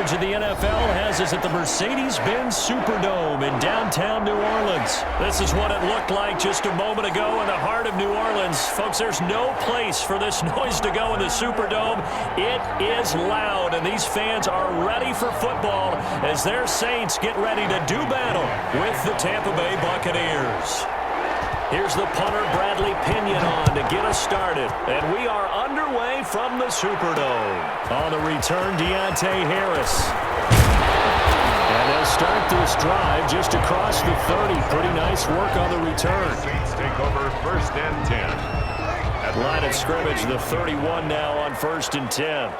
coverage of the NFL has us at the Mercedes-Benz Superdome in downtown New Orleans. This is what it looked like just a moment ago in the heart of New Orleans. Folks, there's no place for this noise to go in the Superdome. It is loud, and these fans are ready for football as their Saints get ready to do battle with the Tampa Bay Buccaneers. Here's the punter, Bradley Pinion, on to get us started. And we are underway from the Superdome. On the return, Deontay Harris. And they'll start this drive just across the 30. Pretty nice work on the return. Saints take over 1st and 10. At line of scrimmage, the 31 now on 1st and 10.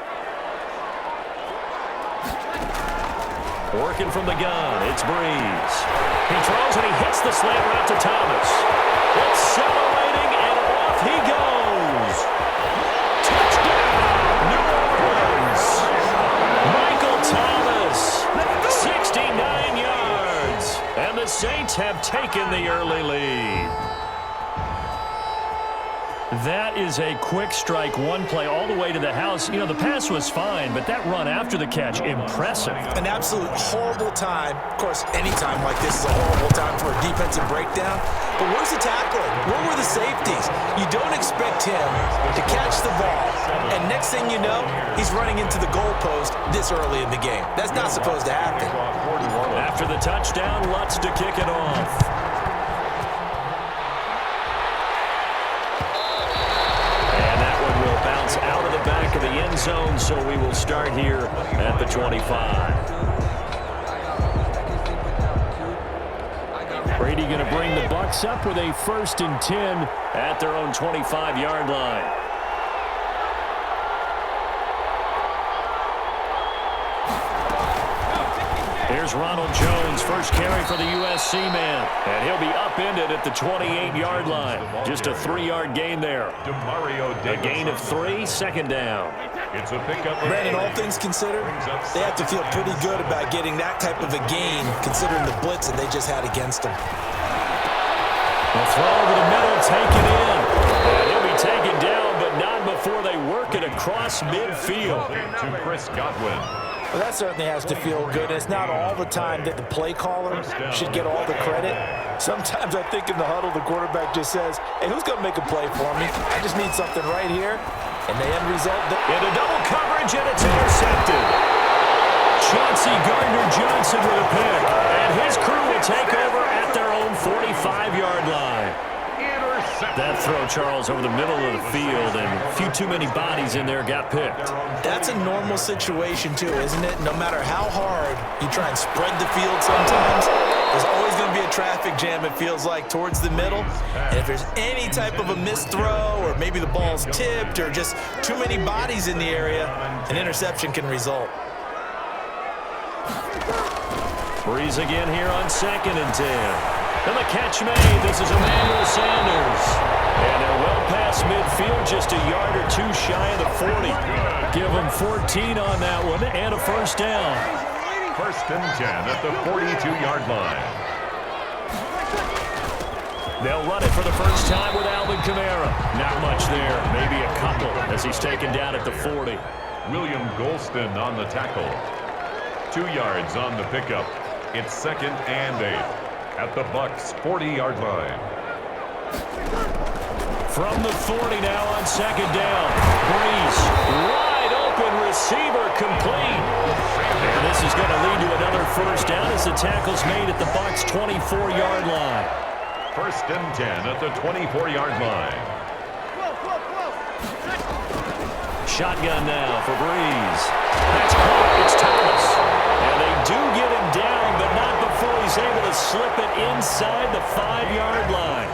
Working from the gun, it's Breeze. He throws and he hits the slant route to Thomas. Accelerating, and off he goes. Touchdown, New Orleans. Michael Thomas, 69 yards. And the Saints have taken the early lead. That is a quick strike, one play all the way to the house. You know, the pass was fine, but that run after the catch, impressive. An absolute horrible time. Of course, any time like this is a horrible time for a defensive breakdown. But where's the tackler? Where were the safeties? You don't expect him to catch the ball, and next thing you know, he's running into the goalpost this early in the game. That's not supposed to happen. After the touchdown, Lutz to kick it off. Out of the back of the end zone, so we will start here at the 25. Brady going to bring the Bucs up with a 1st and 10 at their own 25-yard line. Here's Ronald Jones, first carry for the USC man, and he'll be upended at the 28-yard line. Just a 3-yard gain there. A gain of 3, 2nd down. It's a pickup. Brandon, all things considered, they have to feel pretty good about getting that type of a gain, considering the blitz that they just had against them. The throw over the middle, taken in. And he'll be taken down, but not before they work it across midfield. To Chris Godwin. Well, that certainly has to feel good. It's not all the time that the play caller should get all the credit. Sometimes I think in the huddle, the quarterback just says, hey, who's going to make a play for me? I just need something right here. And the end result. Into double coverage, and it's intercepted. Chauncey Gardner-Johnson with a pick. And his crew will take over at their own 45-yard line. That throw, Charles, over the middle of the field, and a few too many bodies in there got picked. That's a normal situation, too, isn't it? No matter how hard you try and spread the field sometimes, there's always going to be a traffic jam, it feels like, towards the middle. And if there's any type of a missed throw, or maybe the ball's tipped, or just too many bodies in the area, an interception can result. Breeze again here on 2nd and 10. And the catch made. This is Emmanuel Sanders. And they're well past midfield, just a yard or two shy of the 40. Give them 14 on that one and a 1st down. 1st and 10 at the 42-yard line. They'll run it for the first time with Alvin Kamara. Not much there, maybe a couple as he's taken down at the 40. William Golston on the tackle. 2 yards on the pickup. It's 2nd and 8. At the Bucs' 40-yard line. From the 40 now on 2nd down. Breeze, wide open receiver, complete. And this is going to lead to another 1st down as the tackle's made at the Bucs' 24-yard line. 1st and 10 at the 24-yard line. Shotgun now for Breeze. That's caught. It's Thomas. And they do get him down, but not before he's able to slip it inside the 5-yard line.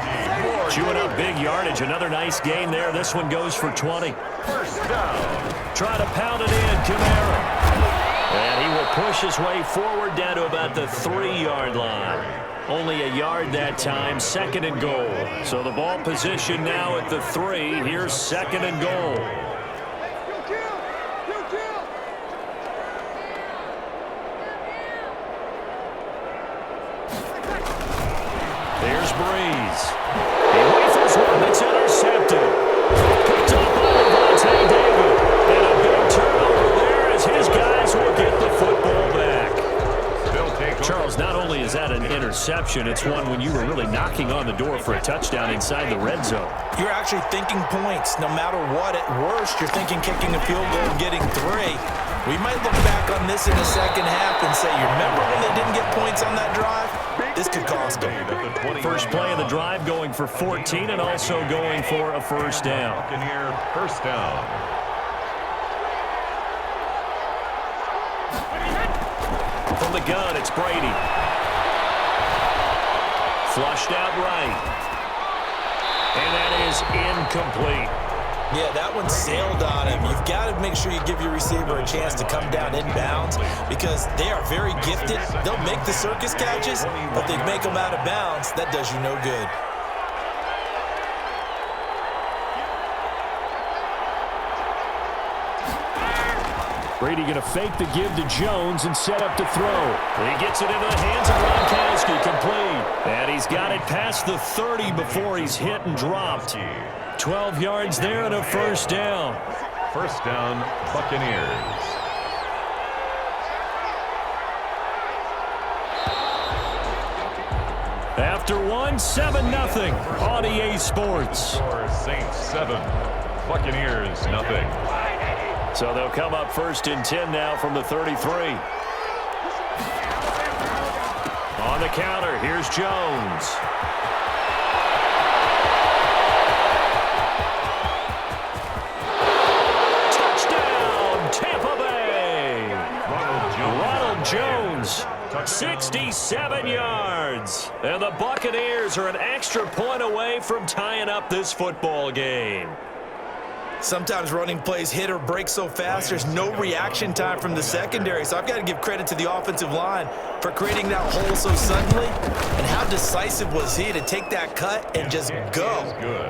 Chewing up big yardage. Another nice gain there. This one goes for 20. 1st down. Try to pound it in, Kamara. And he will push his way forward down to about the 3-yard line. Only a yard that time, 2nd and goal. So the ball position now at the 3. Here's 2nd and goal. There's Breeze. He rifles one that's intercepted. Picked up by Levante David. And a big turnover there as his guys will get the football. interception. It's one when you were really knocking on the door for a touchdown inside the red zone. You're actually thinking points. No matter what, at worst, you're thinking kicking a field goal and getting 3. We might look back on this in the second half and say, you remember when they didn't get points on that drive? This could cost them. First play of the drive going for 14 and also going for a first down. Buccaneer first down. From the gun, it's Brady. Flushed out right. And that is incomplete. Yeah, that one sailed on him. You've got to make sure you give your receiver a chance to come down inbounds because they are very gifted. They'll make the circus catches, but they make them out of bounds. That does you no good. Brady going to fake the give to Jones and set up to throw. He gets it into the hands of Gronkowski, complete. And he's got it past the 30 before he's hit and dropped. 12 yards there and a first down. First down, Buccaneers. After one, 7-0 on EA Sports. Saints 7, Buccaneers nothing. So they'll come up first and 10 now from the 33. On the counter, here's Jones. Touchdown, Tampa Bay. Ronald Jones, 67 yards. And the Buccaneers are an extra point away from tying up this football game. Sometimes running plays hit or break so fast, there's no reaction time from the secondary. So I've got to give credit to the offensive line for creating that hole so suddenly. And how decisive was he to take that cut and just go?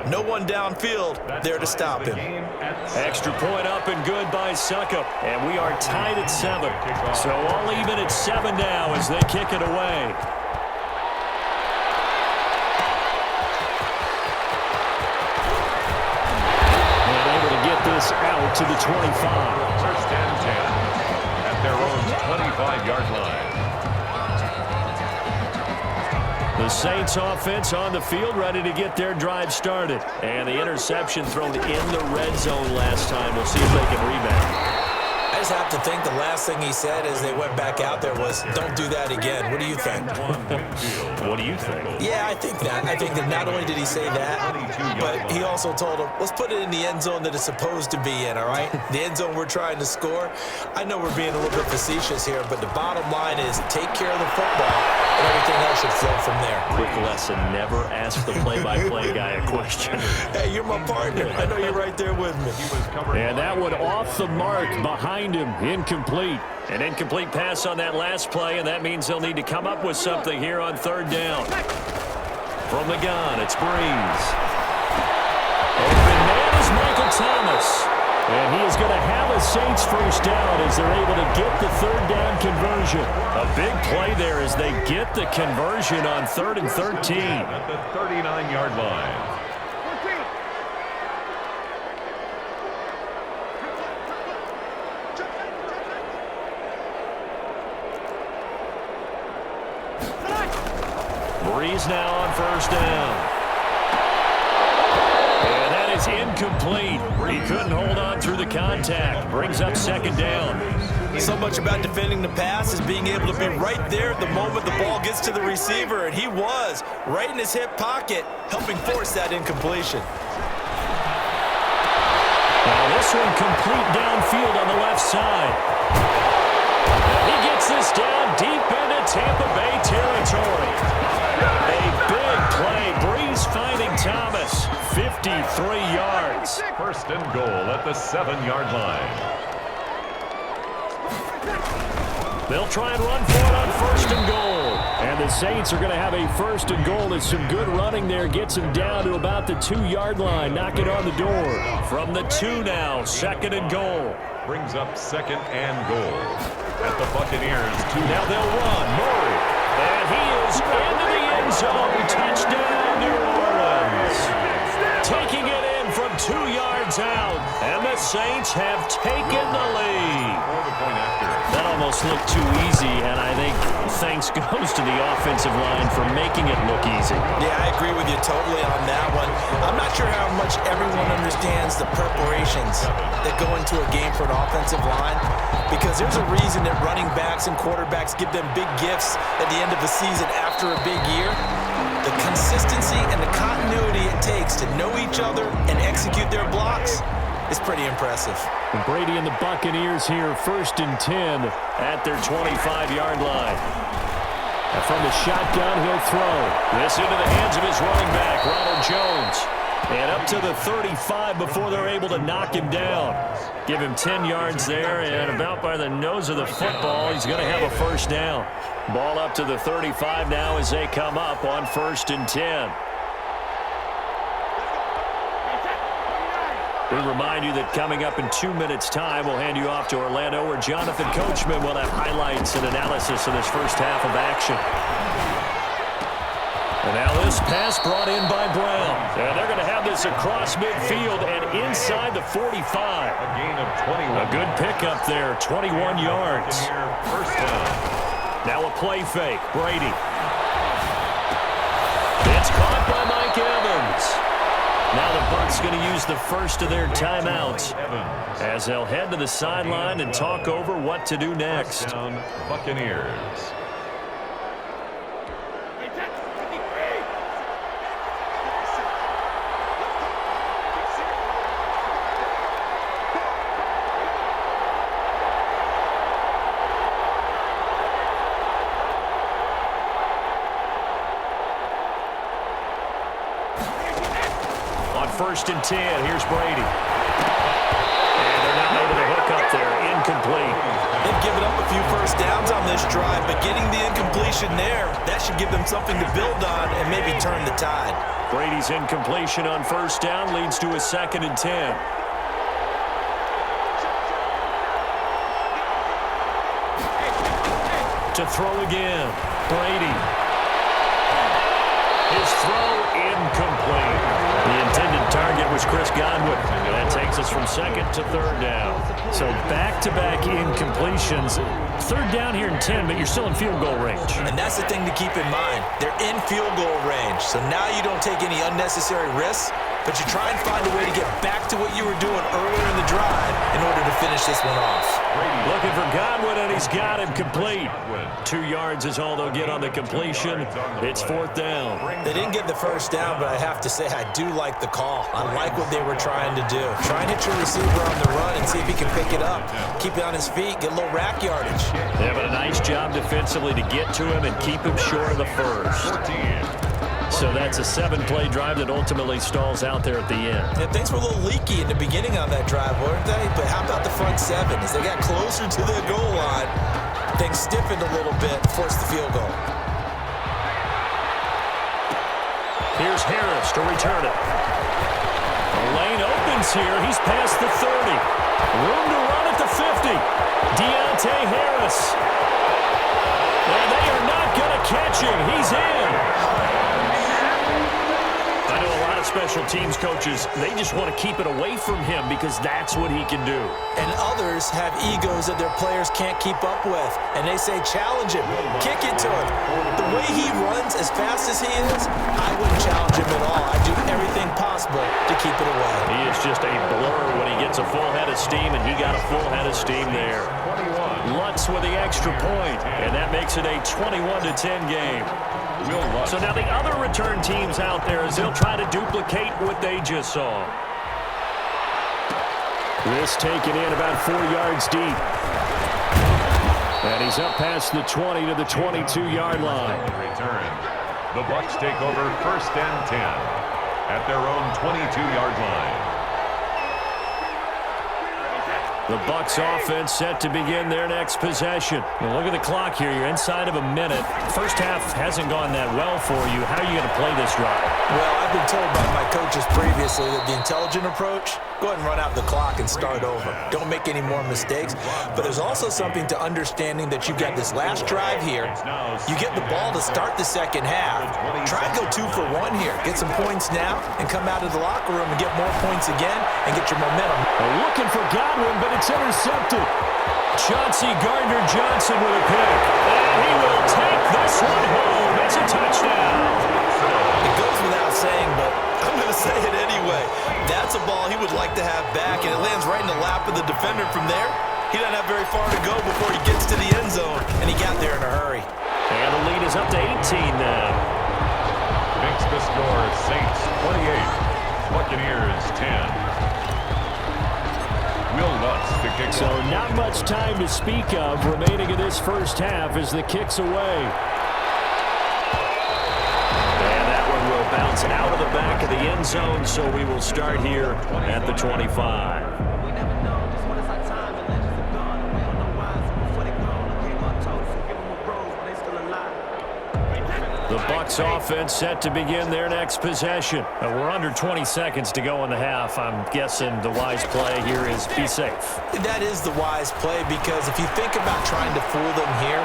No one downfield there to stop him. Extra point up and good by Suckup. And we are tied at 7. So all even at 7 now as they kick it away. This out to the 25. First and 10 at their own 25-yard line. The Saints offense on the field ready to get their drive started. And the interception thrown in the red zone last time. We'll see if they can rebound. I just have to think the last thing he said as they went back out there was, don't do that again. What do you think? What do you think? Yeah, I think that. I think that not only did he say that, but he also told him, let's put it in the end zone that it's supposed to be in, all right? The end zone we're trying to score. I know we're being a little bit facetious here, but the bottom line is take care of the football, and everything else should flow from there. Quick lesson, never ask the play-by-play guy a question. Hey, you're my partner. I know you're right there with me. And that one off the mark behind him, incomplete. An incomplete pass on that last play, and that means they'll need to come up with something here on third down. From the gun, it's Breeze. Open man is Michael Thomas. And he is going to have a Saints first down as they're able to get the third down conversion. A big play there as they get the conversion on 3rd and 13. At the 39-yard line. Breeze now on first down. And that is incomplete. He couldn't hold on through the contact. Brings up second down. So much about defending the pass is being able to be right there at the moment the ball gets to the receiver, and he was right in his hip pocket, helping force that incompletion. Now this one complete downfield on the left side. He gets this down deep into Tampa Bay territory. A big play. Breeze finding Thomas. 53 yards. First and goal at the 7-yard line. They'll try and run for it on first and goal. And the Saints are going to have a first and goal. There's some good running there. Gets him down to about the 2-yard line. Knock it on the door. From the 2 now, second and goal. Brings up second and goal at the Buccaneers 2. Now they'll run. Murray. And he is into the end zone. Touchdown, New Orleans. Taking it in from 2 yards is out, and the Saints have taken the lead. For the point after. That almost looked too easy, and I think thanks goes to the offensive line for making it look easy. Yeah, I agree with you totally on that one. I'm not sure how much everyone understands the preparations that go into a game for an offensive line, because there's a reason that running backs and quarterbacks give them big gifts at the end of the season after a big year. The consistency and the continuity it takes to know each other and execute their blocks is pretty impressive. And Brady and the Buccaneers here, 1st and 10 at their 25-yard line. And from the shotgun, he'll throw. This into the hands of his running back, Ronald Jones. And up to the 35 before they're able to knock him down. Give him 10 yards there, and about by the nose of the football, he's going to have a first down. Ball up to the 35 now as they come up on 1st and 10. We remind you that coming up in 2 minutes' time, we'll hand you off to Orlando, where Jonathan Coachman will have highlights and analysis of this first half of action. And now this pass brought in by Brown. And they're going to have this across midfield and inside the 45. A gain of 21. A good pickup there, 21 yards. First down. Now a play fake, Brady. It's caught by Mike Evans. Now the Bucs going to use the first of their timeouts as they'll head to the sideline and talk over what to do next. Buccaneers. On 1st and 10, here's Brady. And they're not able to hook up there. Incomplete. They've given up a few first downs on this drive, but getting the incompletion there, that should give them something to build on and maybe turn the tide. Brady's incompletion on 1st down leads to a 2nd and 10. To throw again, Brady. His throw incomplete. The intended target was Chris Godwin. And that takes us from 2nd to 3rd down. So back-to-back incompletions. 3rd down here in 10, but you're still in field goal range. And that's the thing to keep in mind. They're in field goal range. So now you don't take any unnecessary risks, but you try and find a way to get back to what you were doing earlier in the drive in order to finish this one off. Looking for Godwin, and he's got him complete. 2 yards is all they'll get on the completion. It's 4th down. They didn't get the first down, but I have to say I do like the call. I like what they were trying to do. Try and hit your receiver on the run and see if he can pick it up. Keep it on his feet, get a little rack yardage. Yeah, but a nice job defensively to get to him and keep him short of the first. So that's a 7-play drive that ultimately stalls out there at the end. Yeah, things were a little leaky in the beginning on that drive, weren't they? But how about the front 7? As they got closer to the goal line, things stiffened a little bit, forced the field goal. Here's Harris to return it. The lane opens here. He's past the 30. Room to run at the 50. Deontay Harris. And they are not going to catch him. He's in. I know a lot of special teams coaches, they just want to keep it away from him because that's what he can do. And others have egos that their players can't keep up with. And they say, challenge him, kick it to him. The way he runs as fast as he is, I wouldn't challenge him at all. I'd do everything possible to keep it away. He is just a blur when he gets a full head of steam, and he got a full head of steam there. Lutz with the extra point, and that makes it a 21-10 game. So now the other return teams out there as they'll try to duplicate what they just saw. This taken in about 4 yards deep. And he's up past the 20 to the 22-yard line. Return. The Bucs take over 1st and 10 at their own 22-yard line. The Bucs offense set to begin their next possession. Well, look at the clock here. You're inside of a minute. First half hasn't gone that well for you. How are you going to play this drive? Well, I've been told by my coaches previously that the intelligent approach, go ahead and run out the clock and start over. Don't make any more mistakes. But there's also something to understanding that you've got this last drive here. You get the ball to start the second half. Try and go 2 for 1 here. Get some points now and come out of the locker room and get more points again and get your momentum. Looking for Godwin, but it's intercepted. Chauncey Gardner-Johnson with a pick. And he will take this one home. It's a touchdown. It goes without saying, but I'm going to say it anyway. That's a ball he would like to have back, and it lands right in the lap of the defender from there. He doesn't have very far to go before he gets to the end zone, and he got there in a hurry. And the lead is up to 18 now. Makes the score Saints 28, Buccaneers 10. Will Lutz to kick. So not much time to speak of remaining in this first half as the kick's away. And that one will bounce out of the back of the end zone, so we will start here at the 25. The Bucs offense set to begin their next possession. We're under 20 seconds to go in the half. I'm guessing the wise play here is be safe. That is the wise play, because if you think about trying to fool them here,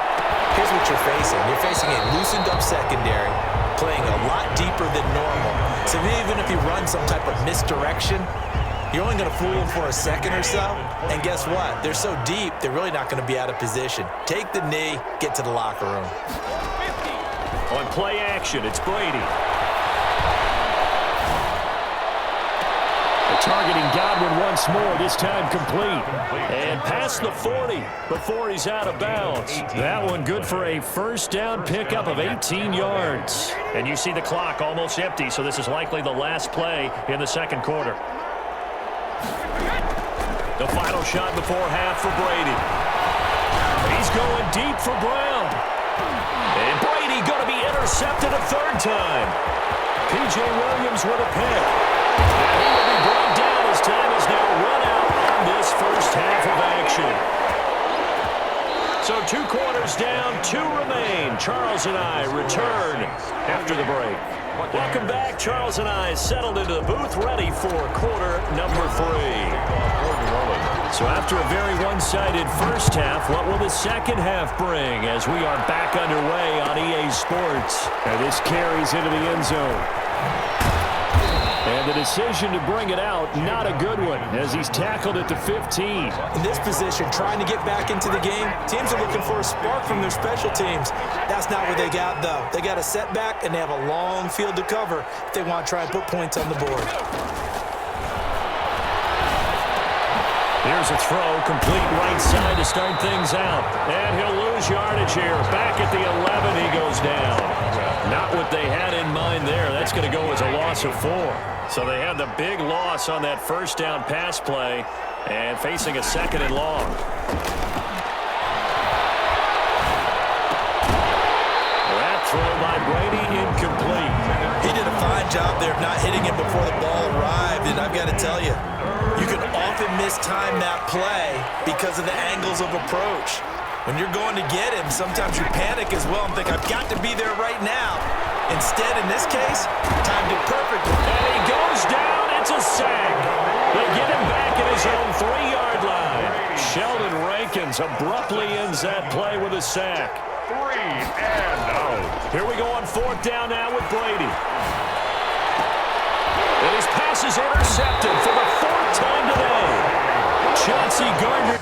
here's what you're facing. You're facing a loosened up secondary, playing a lot deeper than normal. So even if you run some type of misdirection, you're only going to fool them for a second or so. And guess what? They're so deep, they're really not going to be out of position. Take the knee, get to the locker room. On play action, it's Brady. Targeting Godwin once more, this time complete. And past the 40 before he's out of bounds. That one good for a first down pickup of 18 yards. And you see the clock almost empty, so this is likely the last play in the second quarter. The final shot before half for Brady. He's going deep for Brown. And Brady going to be intercepted a third time. P.J. Williams with a pick. And he will be brought down as time is now run out on this first half of action. So 2 quarters down, 2 remain. Charles and I return after the break. Welcome back. Charles and I settled into the booth ready for quarter number 3. So after a very one-sided first half, what will the second half bring as we are back underway on EA Sports? And this carries into the end zone. And the decision to bring it out, not a good one, as he's tackled at the 15. In this position, trying to get back into the game, teams are looking for a spark from their special teams. That's not what they got, though. They got a setback, and they have a long field to cover if they want to try and put points on the board. Here's a throw, complete right side to start things out. And he'll lose yardage here. Back at the 11, he goes down. Not what they had in mind there. That's going to go as a loss of 4. So they had the big loss on that first down pass play and facing a second and long. That throw by Brady incomplete. He did a fine job there of not hitting it before the ball arrived, and I've got to tell you, you can often mistime that play because of the angles of approach. When you're going to get him, sometimes you panic as well and think, I've got to be there right now. Instead, in this case, timed it perfectly. And he goes down. It's a sack. They get him back at his own 3-yard line. Sheldon Rankins abruptly ends that play with a sack. 3 and out. Here we go on 4th down now with Brady. And his pass is intercepted for the 4th time today. Chauncey Gardner.